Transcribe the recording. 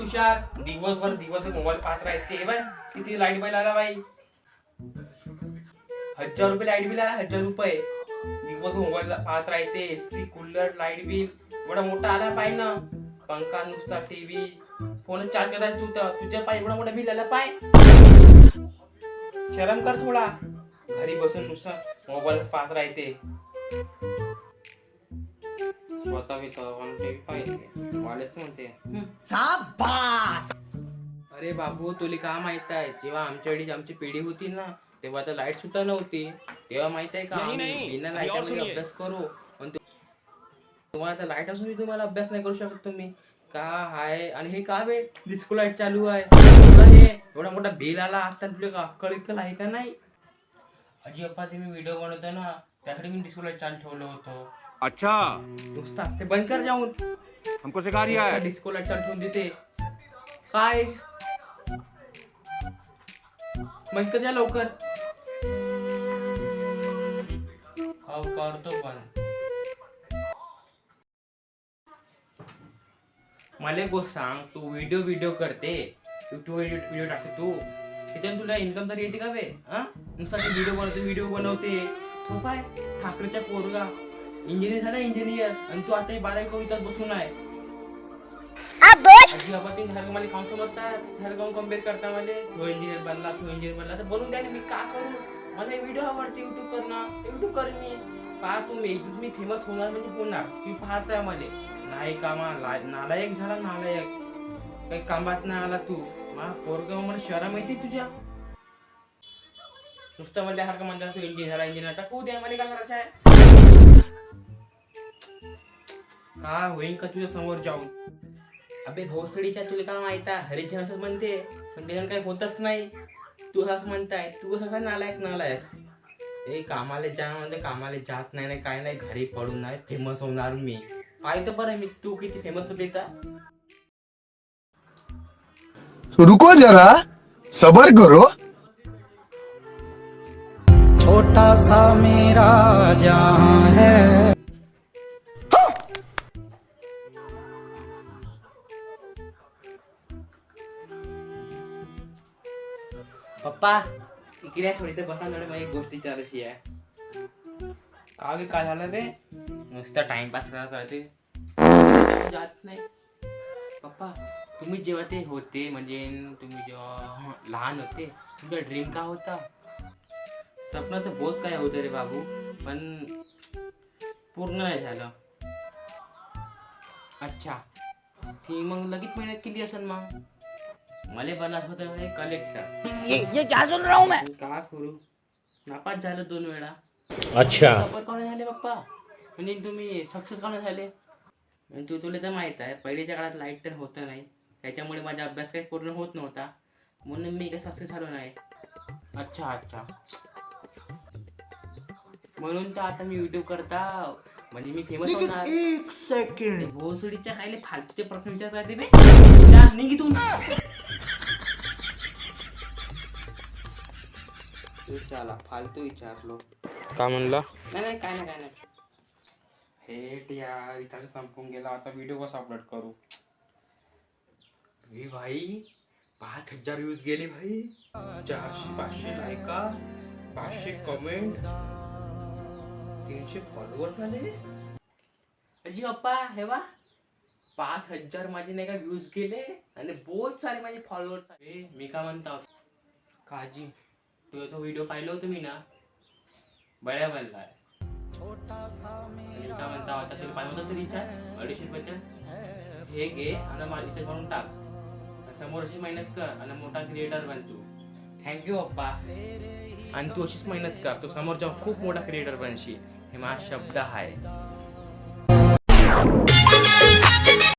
तुषार दिवसभर मोबाईल पाहत राहते बाय. किती लाईट बिल आला बाई? 1000 रुपये लाईट बिल आला. 1000 रुपये. दिवसभर मोबाईल पाहत राहते. एसी, कूलर, लाईट बिल एवढा मोठा आला पाय ना. पंखा, नुसता टीव्ही, फोन चार्ज करायला तुझ्या पाय एवढा मोठा बिल आला पाय. शरम कर थोडा. घरी बसून नुसता मोबाईल पाहत राहते. स्वतः म्हणते शाबास. अरे बाबू तुला का माहित आहे, जेव्हा आमची पिढी होती ना तेव्हा तर लाईट सुद्धा नव्हती. तेव्हा माहित आहे का बिना लाईट अभ्यास करू. पण तुम्हाला लाईट असून तुम्हाला अभ्यास नाही करू शकत तुम्ही का आहे. आणि हे का बे डिस्को लाईट चालू आहे. हे एवढा मोठा बिल आला आता तुला अक्कल आहे का नाही. अजी अप्पा ते मी व्हिडिओ बनवतो ना त्यासाठी मी डिस्को लाईट चालू ठेवलं होतं. अच्छा नुसता ते बंद कर जाऊन. हमको सिखा रिया है. डिस्को लाईट चालू ठेवून देते काय. बंद कर जा लवकर. हो करतो पण. मला गोष्ट सांग, तू व्हिडिओ करते युट्यूब व्हिडिओ टाकते तू, त्याच्यानं तुला इन्कम तरी येते का बे. नुसता व्हिडिओ बनवते. तू काय ठाकरेच्या पोरगा इंजिनियर झाला इंजिनियर आणि तू आता 12 कवितात बसून आहे. आजी बाबा तुम्ही हर मला काम समजतात. हर गाव कम्पेअर करता मला. तो इंजिनियर बनला तर बनवून द्या ना. मी का करू. मला व्हिडिओ आवडते युट्यूब करणं. युट्यूब करेन मी. पहा तुम्ही मी फेमस होणार म्हणजे होणार. तुम्ही पाहताय मला नाही कामा नालायक झाला. नालायक काही कामात नाही आला तू. पोरगाव मला शहरा माहिती तुझ्या. नुसतं मला हरकं म्हणतात तू इंजिनियर कू द्या मला काय करायचं आहे. का होईन का तुझ्या समोर जाऊन. अबे भोसडीच्या तुला काय माहित आहे. हरिजन असं म्हणते पण त्याच्यानं काही होतच नाही. तू असं म्हणताय. तू असं नालायक. हे कामाला जा म्हणजे कामाला जात नाही काय नाही. घरी पडून नाही फेमस होणार मी. पाहिजे बरं मी तू किती फेमस होते का. रुको जरा सबर करो. छोटा सा मेरा जहां है. पप्पा इकडे थोडी तर बसा. मला एक गोष्ट विचारायची आहे. काय झालं बे. नुसता टाइमपास करत राहते जात नाही. पप्पा तुम्ही जेव्हा ते होते म्हणजे तुम्ही जेव्हा लहान होते तुमचा ड्रीम का होता. स्वप्न तर बहुत काय होतं रे बाबू पण पूर्ण नाही झालं. अच्छा ती मग लगेच मेहनत केली असेल. मग मला बनत होतं कलेक्टर. ये क्या सुन रहा हूं मैं. का करू. नापास झालं 2 वेळा. अच्छा सफर कोण झाले पप्पा म्हणजे तुम्ही सक्सेस कोण झाले. तुला तर माहित आहे पहिल्याच्या काळात लाईट तर होतं नाही. त्याच्यामुळे माझा अभ्यास काही पूर्ण होत नव्हता म्हणून मी काही सक्सेस झालो नाही. अच्छा म्हणून तर आता मी व्हिडिओ करता म्हणजे मी फेमस होणार. 1 सेकंड. भोसडीच्या काही फालतूचे प्रश्न विचारता बे. निघितून फालतू विचारलो. का म्हणला. नाही काय नाही. हेट यार इथं संपून गेला. आता व्हिडिओ कसा अपलोड करू. भाई 5000 व्ह्यूज गेले भाई. 400-500 लायका 500 कमेंट 300 फॉलोअर्स आले. अजी पप्पा हे वा 5000 माझे नाही का व्ह्यूज गेले आणि बहुत सारे माझे फॉलोअर्स आले. मी का म्हणता काजी तो व्हिडिओ पाहिलो होतो मी ना बड्या बनलाय. का म्हणता आता तुला पाहिजे होतं रिचार्ज 250 रुपयाचं. हे घे आणि माझी रिचार्ज म्हणून टाक. समोर अशीच मेहनत कर आणि मोठा क्रिएटर बन तू. थँक्यू पप्पा. आणि तू अशीच मेहनत कर. तू समोर जाऊन खूप मोठा क्रिएटर बनशील. हे माझा शब्द आहे.